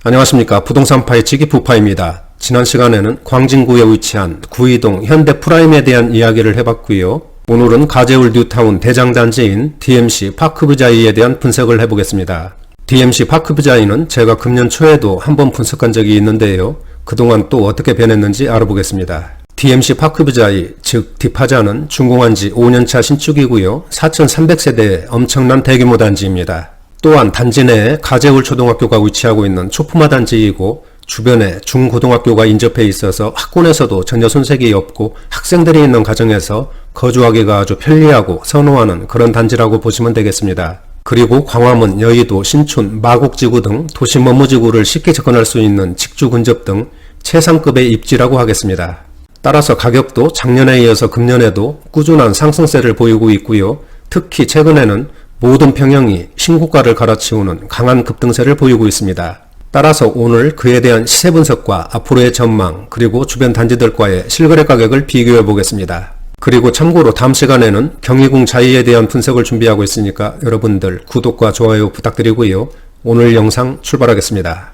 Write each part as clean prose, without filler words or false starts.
안녕하십니까. 부동산 파헤치기 부파입니다. 지난 시간에는 광진구에 위치한 구이동 현대프라임에 대한 이야기를 해봤고요. 오늘은 가재울 뉴타운 대장단지인 DMC 파크부자이에 대한 분석을 해보겠습니다. DMC 파크부자이는 제가 금년 초에도 한번 분석한 적이 있는데요. 그동안 또 어떻게 변했는지 알아보겠습니다. DMC 파크부자이, 즉 디파자는 준공한 지 5년차 신축이고요. 4,300세대의 엄청난 대규모 단지입니다. 또한 단지 내에 가재울 초등학교가 위치하고 있는 초품화 단지이고 주변에 중고등학교가 인접해 있어서 학군에서도 전혀 손색이 없고 학생들이 있는 가정에서 거주하기가 아주 편리하고 선호하는 그런 단지라고 보시면 되겠습니다. 그리고 광화문, 여의도, 신촌, 마곡지구 등 도시 머무지구를 쉽게 접근할 수 있는 직주 근접 등 최상급의 입지라고 하겠습니다. 따라서 가격도 작년에 이어서 금년에도 꾸준한 상승세를 보이고 있고요. 특히 최근에는 모든 평형이 신고가를 갈아치우는 강한 급등세를 보이고 있습니다. 따라서 오늘 그에 대한 시세 분석과 앞으로의 전망, 그리고 주변 단지들과의 실거래 가격을 비교해 보겠습니다. 그리고 참고로 다음 시간에는 경희궁 자이에 대한 분석을 준비하고 있으니까 여러분들 구독과 좋아요 부탁드리고요. 오늘 영상 출발하겠습니다.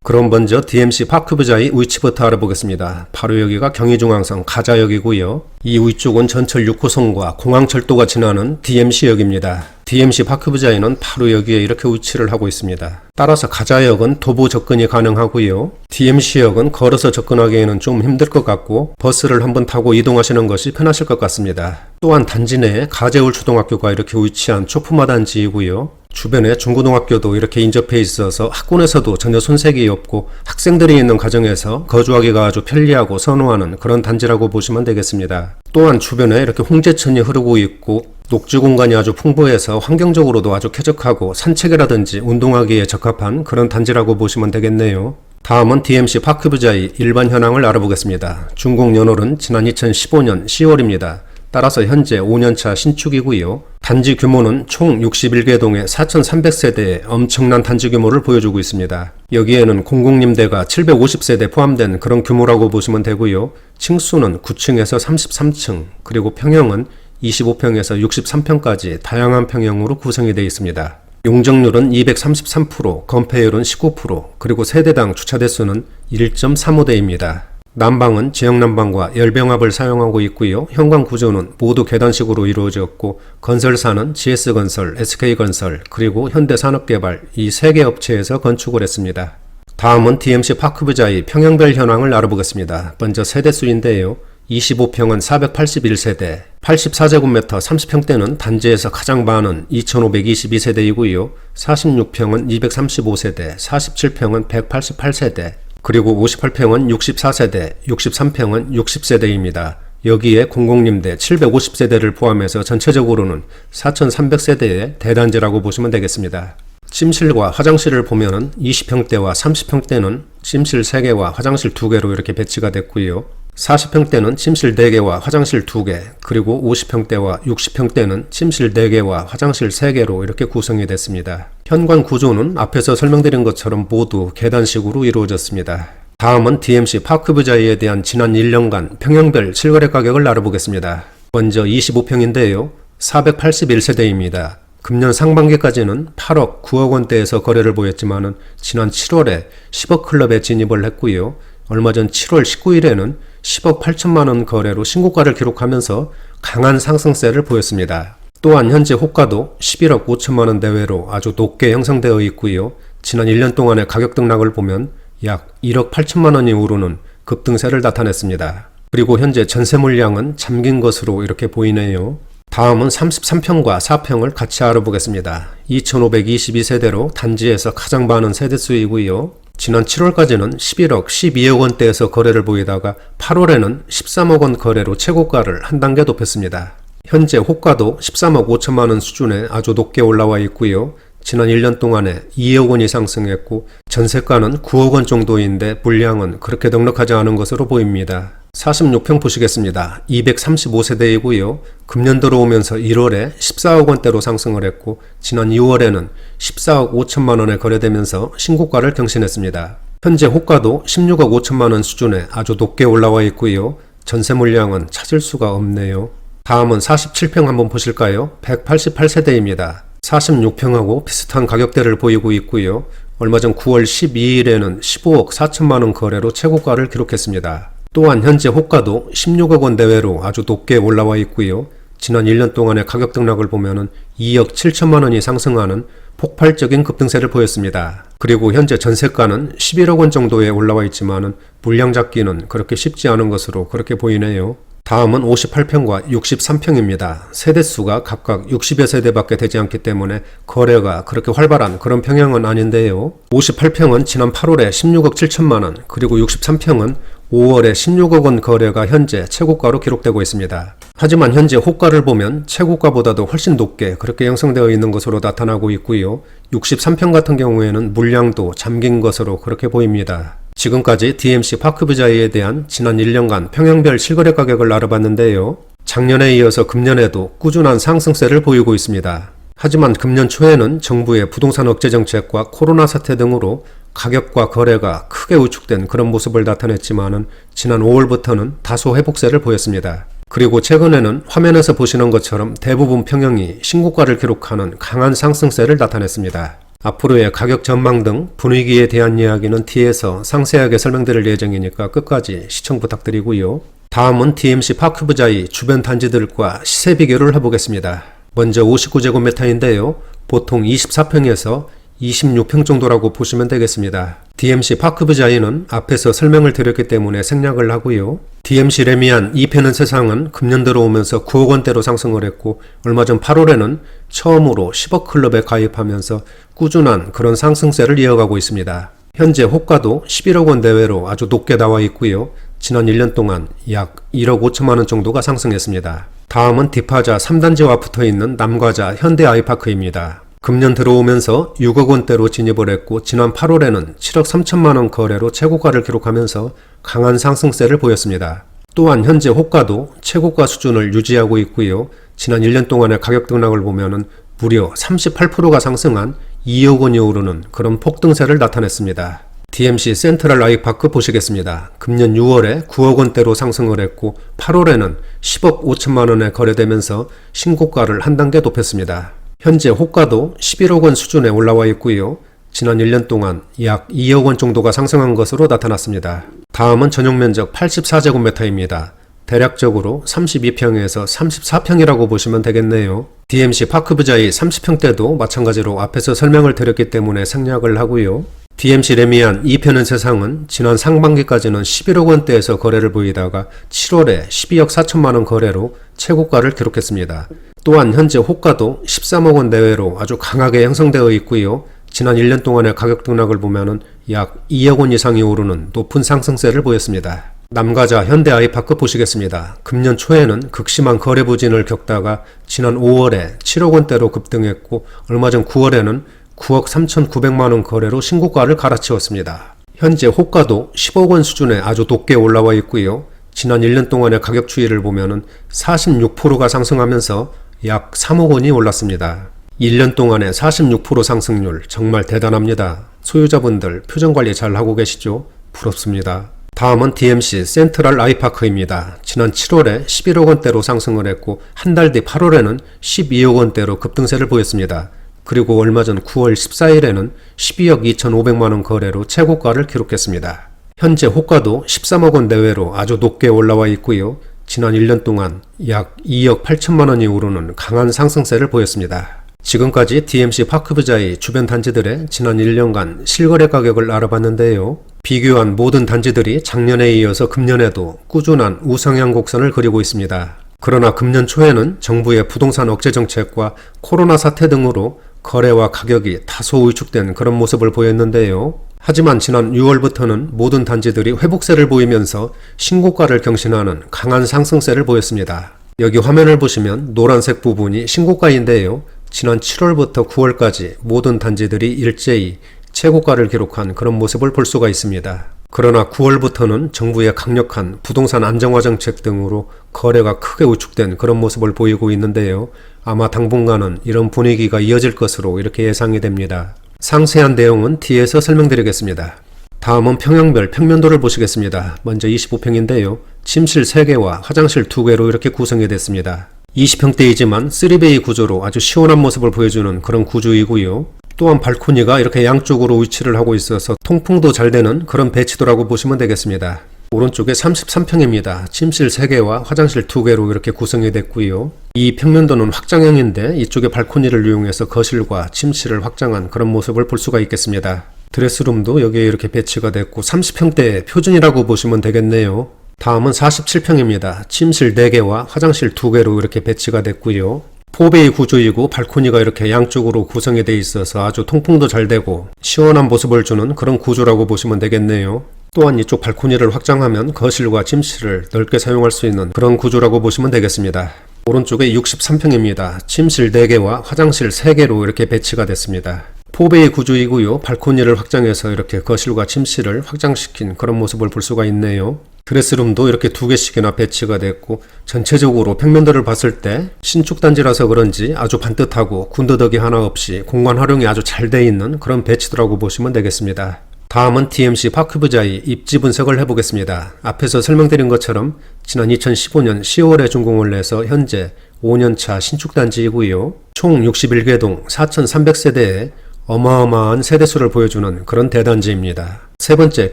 그럼 먼저 DMC 파크부자이 위치부터 알아보겠습니다. 바로 여기가 경의중앙선 가자역이고요. 이 위쪽은 전철 6호선과 공항철도가 지나는 DMC역입니다. DMC 파크부자이는 바로 여기에 이렇게 위치를 하고 있습니다. 따라서 가자역은 도보 접근이 가능하고요. DMC역은 걸어서 접근하기에는 좀 힘들 것 같고 버스를 한번 타고 이동하시는 것이 편하실 것 같습니다. 또한 단지 내에 가재울 초등학교가 이렇게 위치한 초품화 단지이고요. 주변에 중고등학교도 이렇게 인접해 있어서 학군에서도 전혀 손색이 없고 학생들이 있는 가정에서 거주하기가 아주 편리하고 선호하는 그런 단지라고 보시면 되겠습니다. 또한 주변에 이렇게 홍제천이 흐르고 있고 녹지 공간이 아주 풍부해서 환경적으로도 아주 쾌적하고 산책이라든지 운동하기에 적합한 그런 단지라고 보시면 되겠네요. 다음은 DMC 파크부자이 일반 현황을 알아보겠습니다. 준공 연월은 지난 2015년 10월입니다. 따라서 현재 5년차 신축이고요. 단지 규모는 총 61개 동의 4,300세대의 엄청난 단지 규모를 보여주고 있습니다. 여기에는 공공임대가 750세대 포함된 그런 규모라고 보시면 되고요. 층수는 9층에서 33층, 그리고 평형은 25평에서 63평까지 다양한 평형으로 구성이 되어 있습니다. 용적률은 233%, 건폐율은 19%, 그리고 세대당 주차 대수는 1.35대입니다. 난방은 지역난방과 열병합을 사용하고 있고요. 현관 구조는 모두 계단식으로 이루어졌고 건설사는 GS건설, SK건설, 그리고 현대산업개발 이 3개 업체에서 건축을 했습니다. 다음은 DMC 파크부자이 평형별 현황을 알아보겠습니다. 먼저 세대수인데요. 25평은 481세대, 84제곱미터 30평대는 단지에서 가장 많은 2522세대이고요. 46평은 235세대, 47평은 188세대, 그리고 58평은 64세대, 63평은 60세대입니다. 여기에 공공임대 750세대를 포함해서 전체적으로는 4,300세대의 대단지라고 보시면 되겠습니다. 침실과 화장실을 보면은 20평대와 30평대는 침실 3개와 화장실 2개로 이렇게 배치가 됐고요. 40평대는 침실 4개와 화장실 2개, 그리고 50평대와 60평대는 침실 4개와 화장실 3개로 이렇게 구성이 됐습니다. 현관 구조는 앞에서 설명드린 것처럼 모두 계단식으로 이루어졌습니다. 다음은 DMC 파크부자이에 대한 지난 1년간 평형별 실거래 가격을 알아보겠습니다. 먼저 25평인데요. 481세대입니다. 금년 상반기까지는 8억, 9억 원대에서 거래를 보였지만은 지난 7월에 10억 클럽에 진입을 했고요. 얼마 전 7월 19일에는 10억 8천만 원 거래로 신고가를 기록하면서 강한 상승세를 보였습니다. 또한 현재 호가도 11억 5천만 원 내외로 아주 높게 형성되어 있고요. 지난 1년 동안의 가격 등락을 보면 약 1억 8천만 원이 오르는 급등세를 나타냈습니다. 그리고 현재 전세 물량은 잠긴 것으로 이렇게 보이네요. 다음은 33평과 4평을 같이 알아보겠습니다. 2522세대로 단지에서 가장 많은 세대수이고요. 지난 7월까지는 11억, 12억 원대에서 거래를 보이다가 8월에는 13억 원 거래로 최고가를 한 단계 높였습니다. 현재 호가도 13억 5천만 원 수준에 아주 높게 올라와 있고요. 지난 1년 동안에 2억 원이 상승했고 전세가는 9억 원 정도인데 물량은 그렇게 넉넉하지 않은 것으로 보입니다. 46평 보시겠습니다. 235세대이고요. 금년 들어오면서 1월에 14억 원대로 상승을 했고 지난 2월에는 14억 5천만 원에 거래되면서 신고가를 경신했습니다. 현재 호가도 16억 5천만 원 수준에 아주 높게 올라와 있고요. 전세 물량은 찾을 수가 없네요. 다음은 47평 한번 보실까요? 188세대입니다. 46평하고 비슷한 가격대를 보이고 있고요. 얼마 전 9월 12일에는 15억 4천만 원 거래로 최고가를 기록했습니다. 또한 현재 호가도 16억 원 내외로 아주 높게 올라와 있고요. 지난 1년 동안의 가격 등락을 보면은 2억 7천만 원이 상승하는 폭발적인 급등세를 보였습니다. 그리고 현재 전세가는 11억 원 정도에 올라와 있지만은 물량 잡기는 그렇게 쉽지 않은 것으로 그렇게 보이네요. 다음은 58평과 63평입니다. 세대수가 각각 60여 세대밖에 되지 않기 때문에 거래가 그렇게 활발한 그런 평형은 아닌데요. 58평은 지난 8월에 16억 7천만 원, 그리고 63평은 5월에 16억 원 거래가 현재 최고가로 기록되고 있습니다. 하지만 현재 호가를 보면 최고가보다도 훨씬 높게 그렇게 형성되어 있는 것으로 나타나고 있고요. 63평 같은 경우에는 물량도 잠긴 것으로 그렇게 보입니다. 지금까지 DMC 파크부자이에 대한 지난 1년간 평형별 실거래 가격을 알아봤는데요. 작년에 이어서 금년에도 꾸준한 상승세를 보이고 있습니다. 하지만 금년 초에는 정부의 부동산 억제 정책과 코로나 사태 등으로 가격과 거래가 크게 우축된 그런 모습을 나타냈지만은 지난 5월부터는 다소 회복세를 보였습니다. 그리고 최근에는 화면에서 보시는 것처럼 대부분 평형이 신고가를 기록하는 강한 상승세를 나타냈습니다. 앞으로의 가격 전망 등 분위기에 대한 이야기는 뒤에서 상세하게 설명드릴 예정이니까 끝까지 시청 부탁드리고요. 다음은 DMC 파크부자이 주변 단지들과 시세 비교를 해보겠습니다. 먼저 59제곱미터인데요. 보통 24평에서 26평 정도라고 보시면 되겠습니다. DMC 파크부자이는 앞에서 설명을 드렸기 때문에 생략을 하고요. DMC 레미안 2편은 세상은 금년 들어오면서 9억 원대로 상승을 했고 얼마 전 8월에는 처음으로 10억 클럽에 가입하면서 꾸준한 그런 상승세를 이어가고 있습니다. 현재 호가도 11억 원 내외로 아주 높게 나와 있고요. 지난 1년 동안 약 1억 5천만 원 정도가 상승했습니다. 다음은 디파자 3단지와 붙어있는 남과자 현대 아이파크입니다. 금년 들어오면서 6억 원대로 진입을 했고 지난 8월에는 7억 3천만 원 거래로 최고가를 기록하면서 강한 상승세를 보였습니다. 또한 현재 호가도 최고가 수준을 유지하고 있고요. 지난 1년 동안의 가격 등락을 보면은 무려 38%가 상승한 2억 원이 오르는 그런 폭등세를 나타냈습니다. DMC 센트럴 아이파크 보시겠습니다. 금년 6월에 9억 원대로 상승을 했고 8월에는 10억 5천만 원에 거래되면서 신고가를 한 단계 높였습니다. 현재 호가도 11억 원 수준에 올라와 있고요. 지난 1년 동안 약 2억 원 정도가 상승한 것으로 나타났습니다. 다음은 전용면적 84제곱미터입니다. 대략적으로 32평에서 34평이라고 보시면 되겠네요. DMC 파크부자이 30평대도 마찬가지로 앞에서 설명을 드렸기 때문에 생략을 하고요. DMC 레미안 2편은 세상은 지난 상반기까지는 11억 원대에서 거래를 보이다가 7월에 12억 4천만 원 거래로 최고가를 기록했습니다. 또한 현재 호가도 13억 원 내외로 아주 강하게 형성되어 있고요. 지난 1년 동안의 가격 등락을 보면은 약 2억 원 이상이 오르는 높은 상승세를 보였습니다. 남과자 현대 아이파크 보시겠습니다. 금년 초에는 극심한 거래 부진을 겪다가 지난 5월에 7억 원대로 급등했고 얼마 전 9월에는 9억 3,900만 원 거래로 신고가를 갈아치웠습니다. 현재 호가도 10억 원 수준에 아주 높게 올라와 있고요. 지난 1년 동안의 가격 추이를 보면은 46%가 상승하면서 약 3억 원이 올랐습니다. 1년 동안의 46% 상승률 정말 대단합니다. 소유자분들 표정 관리 잘 하고 계시죠? 부럽습니다. 다음은 DMC 센트럴 아이파크입니다. 지난 7월에 11억 원대로 상승을 했고 한 달 뒤 8월에는 12억 원대로 급등세를 보였습니다. 그리고 얼마 전 9월 14일에는 12억 2,500만 원 거래로 최고가를 기록했습니다. 현재 호가도 13억 원 내외로 아주 높게 올라와 있고요. 지난 1년 동안 약 2억 8천만 원이 오르는 강한 상승세를 보였습니다. 지금까지 DMC 파크부자이 주변 단지들의 지난 1년간 실거래 가격을 알아봤는데요. 비교한 모든 단지들이 작년에 이어서 금년에도 꾸준한 우상향 곡선을 그리고 있습니다. 그러나 금년 초에는 정부의 부동산 억제 정책과 코로나 사태 등으로 거래와 가격이 다소 위축된 그런 모습을 보였는데요. 하지만 지난 6월부터는 모든 단지들이 회복세를 보이면서 신고가를 경신하는 강한 상승세를 보였습니다. 여기 화면을 보시면 노란색 부분이 신고가인데요. 지난 7월부터 9월까지 모든 단지들이 일제히 최고가를 기록한 그런 모습을 볼 수가 있습니다. 그러나 9월부터는 정부의 강력한 부동산 안정화 정책 등으로 거래가 크게 우축된 그런 모습을 보이고 있는데요. 아마 당분간은 이런 분위기가 이어질 것으로 이렇게 예상이 됩니다. 상세한 내용은 뒤에서 설명드리겠습니다. 다음은 평형별 평면도를 보시겠습니다. 먼저 25평인데요. 침실 3개와 화장실 2개로 이렇게 구성이 됐습니다. 20평대이지만 3베이 구조로 아주 시원한 모습을 보여주는 그런 구조이고요. 또한 발코니가 이렇게 양쪽으로 위치를 하고 있어서 통풍도 잘 되는 그런 배치도라고 보시면 되겠습니다. 오른쪽에 33평입니다. 침실 3개와 화장실 2개로 이렇게 구성이 됐고요. 이 평면도는 확장형인데 이쪽에 발코니를 이용해서 거실과 침실을 확장한 그런 모습을 볼 수가 있겠습니다. 드레스룸도 여기에 이렇게 배치가 됐고 30평대 표준이라고 보시면 되겠네요. 다음은 47평입니다. 침실 4개와 화장실 2개로 이렇게 배치가 됐고요. 4베이 구조이고 발코니가 이렇게 양쪽으로 구성이 되어 있어서 아주 통풍도 잘 되고 시원한 모습을 주는 그런 구조라고 보시면 되겠네요. 또한 이쪽 발코니를 확장하면 거실과 침실을 넓게 사용할 수 있는 그런 구조라고 보시면 되겠습니다. 오른쪽에 63평입니다. 침실 4개와 화장실 3개로 이렇게 배치가 됐습니다. 4베이 구조이고요. 발코니를 확장해서 이렇게 거실과 침실을 확장시킨 그런 모습을 볼 수가 있네요. 드레스룸도 이렇게 2개씩이나 배치가 됐고 전체적으로 평면도를 봤을 때 신축 단지라서 그런지 아주 반듯하고 군더더기 하나 없이 공간 활용이 아주 잘 돼 있는 그런 배치도라고 보시면 되겠습니다. 다음은 TMC 파크부자이 입지 분석을 해보겠습니다. 앞에서 설명드린 것처럼 지난 2015년 10월에 준공을 해서 현재 5년차 신축 단지이고요. 총 61개동 4,300세대의 어마어마한 세대수를 보여주는 그런 대단지입니다. 세 번째,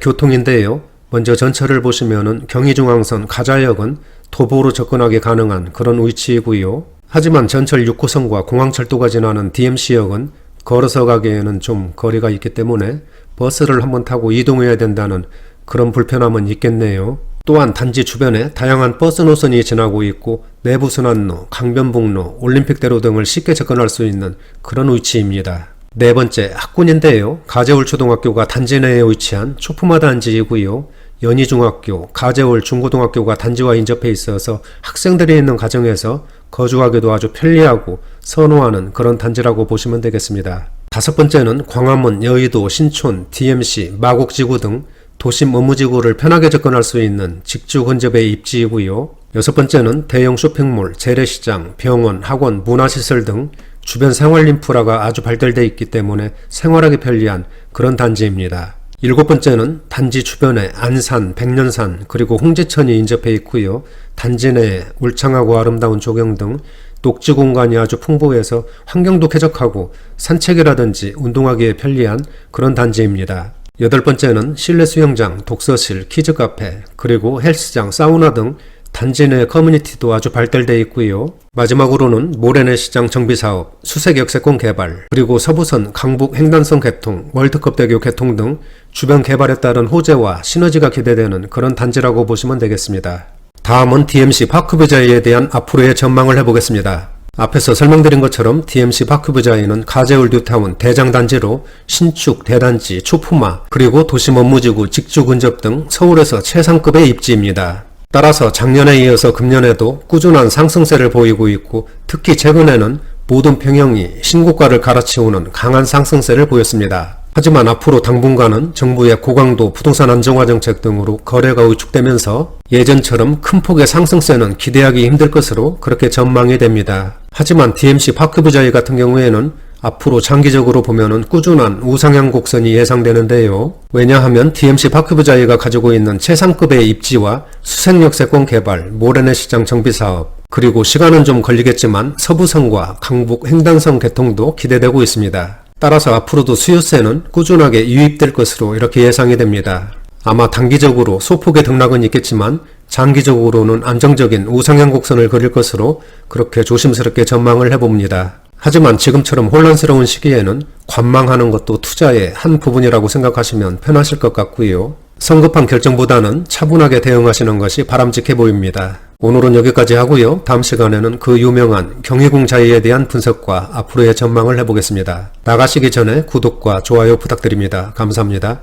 교통인데요. 먼저 전철을 보시면은 경의중앙선 가자역은 도보로 접근하기 가능한 그런 위치이고요. 하지만 전철 6호선과 공항철도가 지나는 DMC역은 걸어서 가기에는 좀 거리가 있기 때문에 버스를 한번 타고 이동해야 된다는 그런 불편함은 있겠네요. 또한 단지 주변에 다양한 버스 노선이 지나고 있고 내부순환로, 강변북로, 올림픽대로 등을 쉽게 접근할 수 있는 그런 위치입니다. 네 번째, 학군인데요. 가재울초등학교가 단지 내에 위치한 초품화 단지이고요. 연희중학교, 가재울 중고등학교가 단지와 인접해 있어서 학생들이 있는 가정에서 거주하기도 아주 편리하고 선호하는 그런 단지라고 보시면 되겠습니다. 다섯 번째는 광화문, 여의도, 신촌, DMC, 마곡지구 등 도심 업무지구를 편하게 접근할 수 있는 직주 근접의 입지이고요. 여섯 번째는 대형 쇼핑몰, 재래시장, 병원, 학원, 문화시설 등 주변 생활 인프라가 아주 발달되어 있기 때문에 생활하기 편리한 그런 단지입니다. 일곱 번째는 단지 주변에 안산, 백년산, 그리고 홍지천이 인접해 있고요. 단지 내에 울창하고 아름다운 조경 등 녹지 공간이 아주 풍부해서 환경도 쾌적하고 산책이라든지 운동하기에 편리한 그런 단지입니다. 여덟 번째는 실내 수영장, 독서실, 키즈카페, 그리고 헬스장, 사우나 등 단지 내 커뮤니티도 아주 발달되어 있고요. 마지막으로는 모래내 시장 정비사업, 수색 역세권 개발, 그리고 서부선 강북 횡단선 개통, 월드컵대교 개통 등 주변 개발에 따른 호재와 시너지가 기대되는 그런 단지라고 보시면 되겠습니다. 다음은 DMC 파크부자이에 대한 앞으로의 전망을 해보겠습니다. 앞에서 설명드린 것처럼 DMC 파크부자이는 가재울 뉴타운 대장단지로 신축, 대단지, 초품화, 그리고 도심 업무지구, 직주 근접 등 서울에서 최상급의 입지입니다. 따라서 작년에 이어서 금년에도 꾸준한 상승세를 보이고 있고 특히 최근에는 모든 평형이 신고가를 갈아치우는 강한 상승세를 보였습니다. 하지만 앞으로 당분간은 정부의 고강도 부동산 안정화 정책 등으로 거래가 위축되면서 예전처럼 큰 폭의 상승세는 기대하기 힘들 것으로 그렇게 전망이 됩니다. 하지만 DMC 파크부자이 같은 경우에는 앞으로 장기적으로 보면은 꾸준한 우상향 곡선이 예상되는데요. 왜냐하면 DMC 파크부자이가 가지고 있는 최상급의 입지와 수색역세권 개발, 모래내 시장 정비사업, 그리고 시간은 좀 걸리겠지만 서부선과 강북 횡단선 개통도 기대되고 있습니다. 따라서 앞으로도 수요세는 꾸준하게 유입될 것으로 이렇게 예상이 됩니다. 아마 단기적으로 소폭의 등락은 있겠지만 장기적으로는 안정적인 우상향 곡선을 그릴 것으로 그렇게 조심스럽게 전망을 해봅니다. 하지만 지금처럼 혼란스러운 시기에는 관망하는 것도 투자의 한 부분이라고 생각하시면 편하실 것 같고요. 성급한 결정보다는 차분하게 대응하시는 것이 바람직해 보입니다. 오늘은 여기까지 하고요. 다음 시간에는 그 유명한 경희궁자이에 대한 분석과 앞으로의 전망을 해보겠습니다. 나가시기 전에 구독과 좋아요 부탁드립니다. 감사합니다.